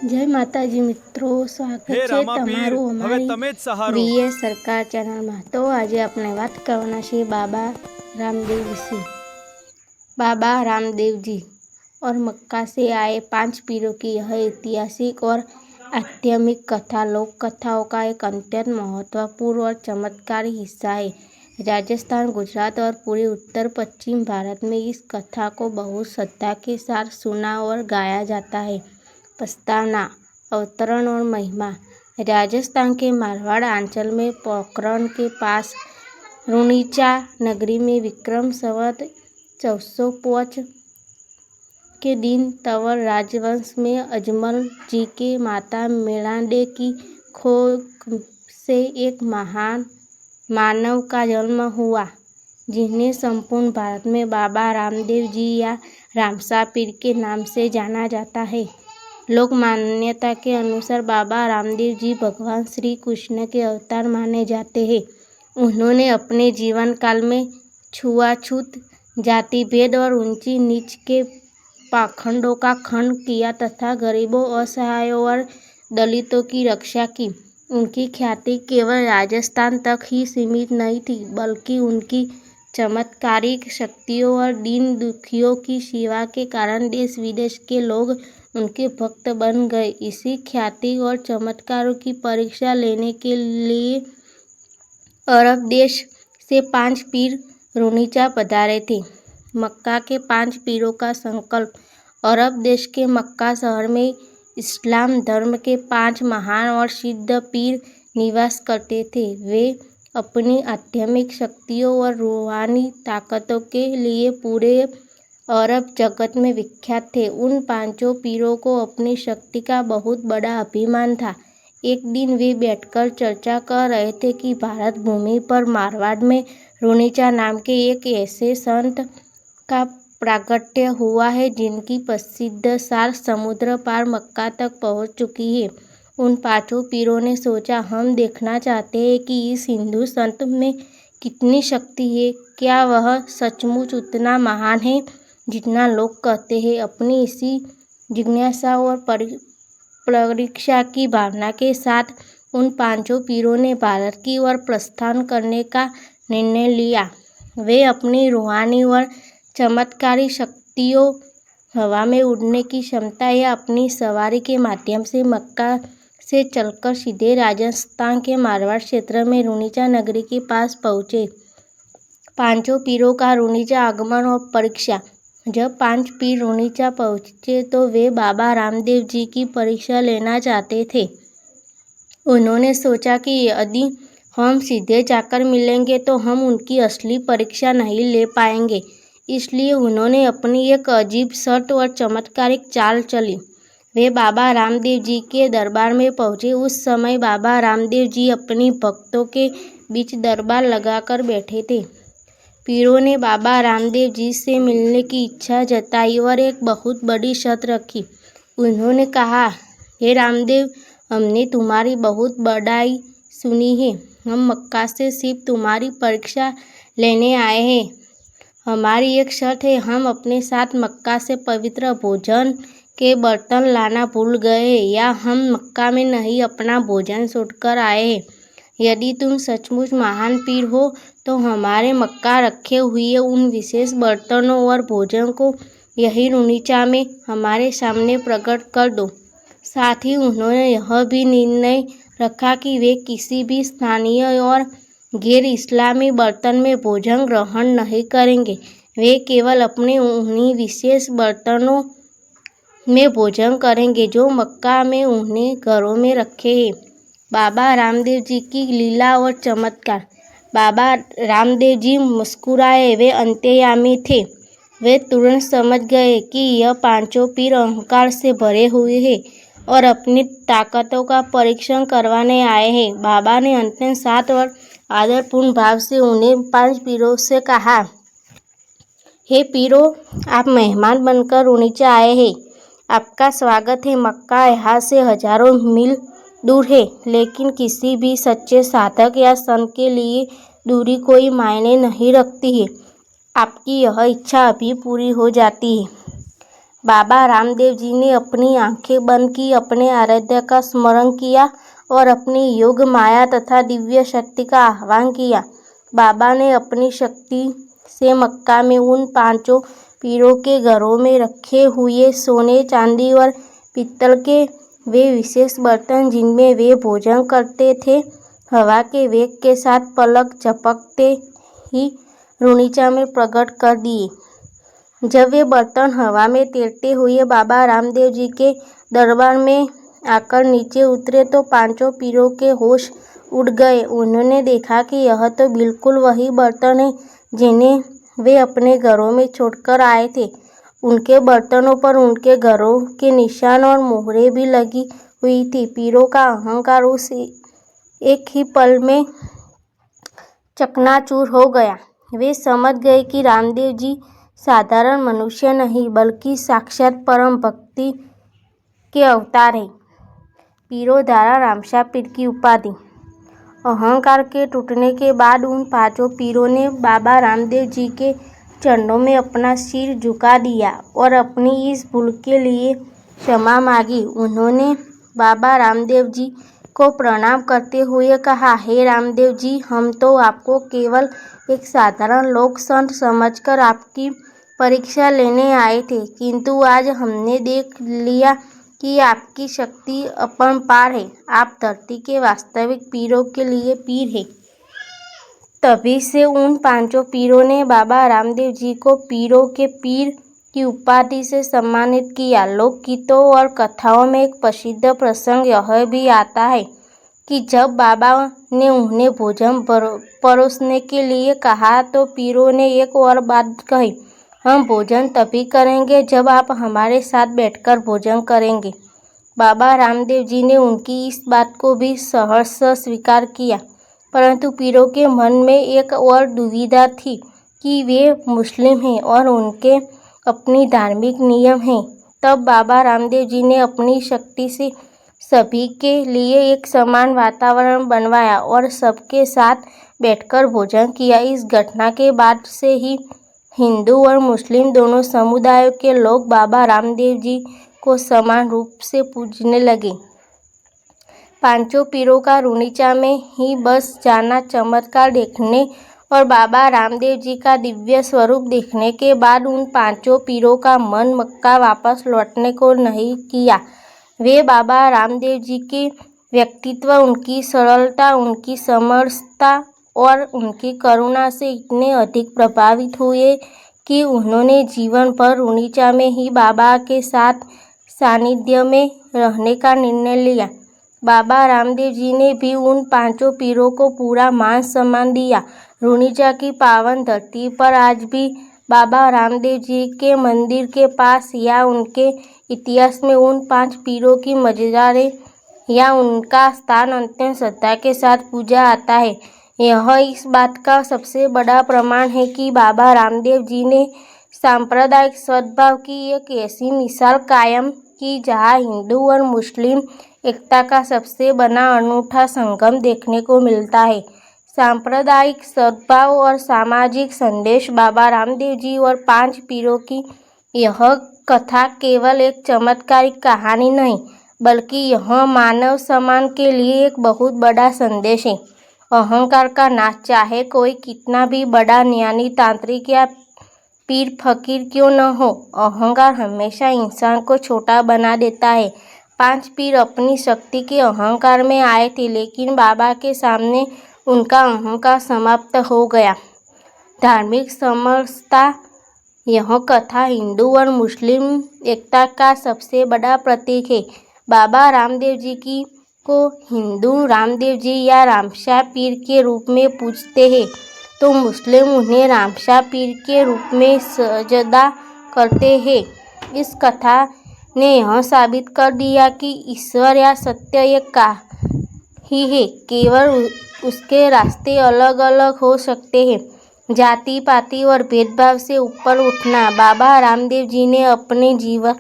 જય માતાજી મિત્રો, સ્વાગત હે છે રામાપીર, તમારું હવે અમારી તમે જ સહારો. વીએ સરકાર ચેનલમાં। તો આજે આપણે વાત કરવાના છીએ बाबा रामदेव विषय। बाबा रामदेव जी और मक्का से आए 5 पीरों की यह ऐतिहासिक और आध्यात्मिक कथा लोक कथाओं का एक अत्यंत महत्वपूर्ण और चमत्कारी हिस्सा है। राजस्थान, गुजरात और पूरे उत्तर पश्चिम भारत में इस कथा को बहुत श्रद्धा के साथ सुना और गाया जाता है। प्रस्तावना, अवतरण और महिमा। राजस्थान के मारवाड़ अंचल में पोखरण के पास रुणीचा नगरी में विक्रम संवत 1405 के दिन तंवर राजवंश में अजमल जी के माता मेणाडे की कोख से एक महान मानव का जन्म हुआ, जिन्हें संपूर्ण भारत में बाबा रामदेव जी या रामसा पीर के नाम से जाना जाता है। लोक मान्यता के अनुसार बाबा रामदेव जी भगवान श्री कृष्ण के अवतार माने जाते हैं। उन्होंने अपने जीवन काल में छुआछूत, जाति भेद और ऊंची नीच के पाखंडों का खंड किया तथा गरीबों, असहायों और दलितों की रक्षा की। उनकी ख्याति केवल राजस्थान तक ही सीमित नहीं थी, बल्कि उनकी चमत्कारिक शक्तियों और दीन दुखियों की सेवा के कारण देश विदेश के लोग उनके भक्त बन गए। इसी ख्याति और चमत्कारों की परीक्षा लेने के लिए अरब देश से 5 पीर रुणीचा पधारे थे। मक्का के 5 पीरों का संकल्प। अरब देश के मक्का शहर में इस्लाम धर्म के 5 महान और सिद्ध पीर निवास करते थे। वे अपनी आध्यात्मिक शक्तियों और रूहानी ताकतों के लिए पूरे अरब जगत में विख्यात थे। उन 5 पीरों को अपनी शक्ति का बहुत बड़ा अभिमान था। एक दिन वे बैठकर चर्चा कर रहे थे कि भारत भूमि पर मारवाड़ में रुणीचा नाम के एक ऐसे संत का प्रागट्य हुआ है, जिनकी प्रसिद्ध सार समुद्र पार मक्का तक पहुंच चुकी है। उन 5 पीरों ने सोचा, हम देखना चाहते हैं कि इस हिंदू संत में कितनी शक्ति है। क्या वह सचमुच उतना महान है जितना लोग कहते हैं। अपनी इसी जिज्ञासा और परीक्षा की भावना के साथ उन 5 पीरों ने भारत की ओर प्रस्थान करने का निर्णय लिया। वे अपनी रूहानी और चमत्कारी शक्तियों, हवा में उड़ने की क्षमता या अपनी सवारी के माध्यम से मक्का से चलकर सीधे राजस्थान के मारवाड़ क्षेत्र में रुणीचा नगरी के पास पहुँचे। 5 पीरों का रुणीचा आगमन और परीक्षा। जब 5 पीर रुणीचा पहुँचे तो वे बाबा रामदेव जी की परीक्षा लेना चाहते थे। उन्होंने सोचा कि यदि हम सीधे जाकर मिलेंगे तो हम उनकी असली परीक्षा नहीं ले पाएंगे। इसलिए उन्होंने अपनी एक अजीब शर्त और चमत्कारिक चाल चली। वे बाबा रामदेव जी के दरबार में पहुँचे। उस समय बाबा रामदेव जी अपनी भक्तों के बीच दरबार लगाकर बैठे थे। पीरों ने बाबा रामदेव जी से मिलने की इच्छा जताई और एक बहुत बड़ी शर्त रखी। उन्होंने कहा, हे रामदेव, हमने तुम्हारी बहुत बड़ाई सुनी है। हम मक्का से सिर्फ तुम्हारी परीक्षा लेने आए हैं। हमारी एक शर्त है, हम अपने साथ मक्का से पवित्र भोजन के बर्तन लाना भूल गए हैं, या हम मक्का में नहीं अपना भोजन छोड़कर आए हैं। यदि तुम सचमुच महान पीर हो तो हमारे मक्का रखे हुए उन विशेष बर्तनों और भोजन को यही रुणीचा में हमारे सामने प्रकट कर दो। साथ ही उन्होंने यह भी निर्णय रखा कि वे किसी भी स्थानीय और गैर इस्लामी बर्तन में भोजन ग्रहण नहीं करेंगे। वे केवल अपने उन्हीं विशेष बर्तनों में भोजन करेंगे जो मक्का में उन्हें घरों में रखे हैं। बाबा रामदेव जी की लीला और चमत्कार। बाबा रामदेव जी मुस्कुराए। वे अंतर्यामी थे। वे तुरंत समझ गए कि यह 5 पीर अहंकार से भरे हुए हैं और अपनी ताकतों का परीक्षण करवाने आए हैं। बाबा ने अत्यंत शांत और आदरपूर्ण भाव से उन्हें 5 पीरों से कहा, हे पीरों, आप मेहमान बनकर रुणीचा आए हैं। आपका स्वागत है। मक्का यहाँ से हजारों मील दूर है, लेकिन किसी भी सच्चे साधक या संत के लिए दूरी कोई मायने नहीं रखती है। आपकी यह इच्छा अभी पूरी हो जाती है। बाबा रामदेव जी ने अपनी आंखें बंद की, अपने आराध्य का स्मरण किया और अपनी योग माया तथा दिव्य शक्ति का आह्वान किया। बाबा ने अपनी शक्ति से मक्का में उन 5 पीरों के घरों में रखे हुए सोने, चांदी और पीतल के वे विशेष बर्तन जिनमें वे भोजन करते थे, हवा के वेग के साथ पलक झपकते ही रुनीचा में प्रकट कर दिए। जब वे बर्तन हवा में तैरते हुए बाबा रामदेव जी के दरबार में आकर नीचे उतरे तो 5 पीरों के होश उड़ गए। उन्होंने देखा कि यह तो बिल्कुल वही बर्तन है जिन्हें वे अपने घरों में छोड़कर आए थे। उनके बर्तनों पर उनके घरों के निशान और मोहरें भी लगी हुई थी। पीरों का अहंकार उस एक ही पल में चकनाचूर हो गया। वे समझ गए कि रामदेव जी साधारण मनुष्य नहीं बल्कि साक्षात परम भक्ति के अवतार हैं। पीरों द्वारा रामशाह पीर की उपाधि। अहंकार के टूटने के बाद उन 5 पीरों ने बाबा रामदेव जी के चरणों में अपना सिर झुका दिया और अपनी इस भूल के लिए क्षमा मांगी। उन्होंने बाबा रामदेव जी को प्रणाम करते हुए कहा, हे रामदेव जी, हम तो आपको केवल एक साधारण लोक संत समझकर आपकी परीक्षा लेने आए थे, किंतु आज हमने देख लिया कि आपकी शक्ति अपरंपार है। आप धरती के वास्तविक पीरों के लिए पीर है। तभी से उन 5 पीरों ने बाबा रामदेव जी को पीरों के पीर की उपाधि से सम्मानित किया। लोकगीतों और कथाओं में एक प्रसिद्ध प्रसंग यह भी आता है कि जब बाबा ने उन्हें भोजन परोसने के लिए कहा तो पीरों ने एक और बात कही, हम भोजन तभी करेंगे जब आप हमारे साथ बैठकर भोजन करेंगे। बाबा रामदेव जी ने उनकी इस बात को भी सहर्ष स्वीकार किया, परंतु पीरों के मन में एक और दुविधा थी कि वे मुस्लिम हैं और उनके अपनी धार्मिक नियम हैं। तब बाबा रामदेव जी ने अपनी शक्ति से सभी के लिए एक समान वातावरण बनवाया और सबके साथ बैठकर भोजन किया। इस घटना के बाद से ही हिंदू और मुस्लिम दोनों समुदायों के लोग बाबा रामदेव जी को समान रूप से पूजने लगे। 5 पीरों का रुनीचा में ही बस जाना, चमत्कार देखने और बाबा रामदेव जी का दिव्य स्वरूप देखने के बाद उन 5 पीरों का मन मक्का वापस लौटने को नहीं किया। वे बाबा रामदेव जी के व्यक्तित्व, उनकी सरलता, उनकी समरसता और उनकी करुणा से इतने अधिक प्रभावित हुए कि उन्होंने जीवन भर रुनीचा में ही बाबा के साथ सानिध्य में रहने का निर्णय लिया। बाबा रामदेव जी ने भी उन 5 पीरों को पूरा मान सम्मान दिया। रुनीचा की पावन धरती पर आज भी बाबा रामदेव जी के मंदिर के पास या उनके इतिहास में उन 5 पीरों की मज़ारें या उनका स्थान अत्यंत श्रद्धा के साथ पूजा आता है। यह इस बात का सबसे बड़ा प्रमाण है कि बाबा रामदेव जी ने सांप्रदायिक सद्भाव की एक ऐसी मिसाल कायम की जहाँ हिंदू और मुस्लिम एकता का सबसे बड़ा अनूठा संगम देखने को मिलता है। सांप्रदायिक सद्भाव और सामाजिक संदेश। बाबा रामदेव जी और 5 पीरों की यह कथा केवल एक चमत्कारिक कहानी नहीं, बल्कि यह मानव समाज के लिए एक बहुत बड़ा संदेश है। अहंकार का नाश, चाहे कोई कितना भी बड़ा ज्ञानी, तांत्रिक या पीर फकीर क्यों न हो, अहंकार हमेशा इंसान को छोटा बना देता है। 5 पीर अपनी शक्ति के अहंकार में आए थे, लेकिन बाबा के सामने उनका अहंकार समाप्त हो गया। धार्मिक समरसता। यह कथा हिंदू और मुस्लिम एकता का सबसे बड़ा प्रतीक है। बाबा रामदेव जी को हिंदू रामदेव जी या रामशाह पीर के रूप में पूजते हैं, तो मुस्लिम उन्हें रामशाह पीर के रूप में सजदा करते हैं। इस कथा ने यह साबित कर दिया कि ईश्वर या सत्य एक ही है, केवल उसके रास्ते अलग अलग हो सकते हैं। जाति पाति और भेदभाव से ऊपर उठना बाबा रामदेव जी ने अपने जीवन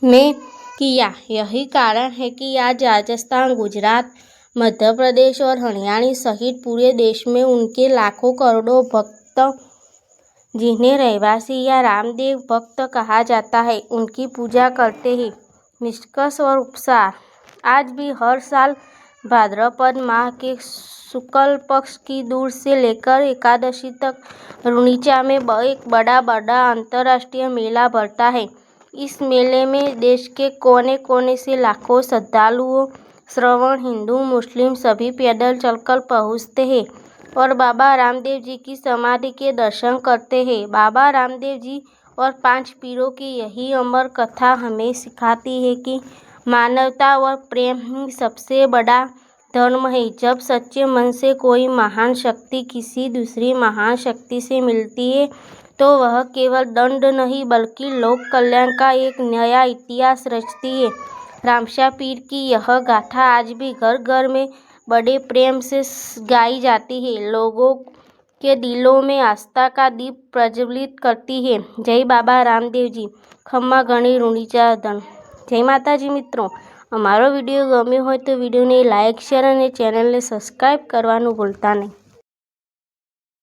में किया। यही कारण है कि आज राजस्थान, गुजरात, मध्य प्रदेश और हरियाणा सहित पूरे देश में उनके लाखों करोड़ों भक्त जिन्हें रहवासी या रामदेव भक्त कहा जाता है, उनकी पूजा करते हैं। निष्कर्ष और उपसार। आज भी हर साल भाद्रपद माह के शुक्ल पक्ष की दूर से लेकर एकादशी तक रुणीचा में एक बड़ा अंतर्राष्ट्रीय मेला भरता है। इस मेले में देश के कोने कोने से लाखों श्रद्धालुओं, श्रवण हिंदू मुस्लिम सभी पैदल चलकर पहुँचते हैं और बाबा रामदेव जी की समाधि के दर्शन करते हैं। बाबा रामदेव जी और 5 पीरों की यही अमर कथा हमें सिखाती है कि मानवता व प्रेम ही सबसे बड़ा धर्म है। जब सच्चे मन से कोई महान शक्ति किसी दूसरी महान शक्ति से मिलती है तो वह केवल दंड नहीं बल्कि लोक कल्याण का एक नया इतिहास रचती है। रामशा पीर की यह गाथा आज भी घर घर में बड़े प्रेम से गाई जाती है, लोगों के दिलों में आस्था का दीप प्रज्वलित करती है। जय बाबा रामदेव जी। खम्मा गणी रुणीचा धन। जय माताजी मित्रों, અમારો વિડીયો ગમ્યો હોય તો વિડીયોને લાઇક, શેર અને ચેનલને સબસ્ક્રાઈબ કરવાનું ભૂલતા નહીં।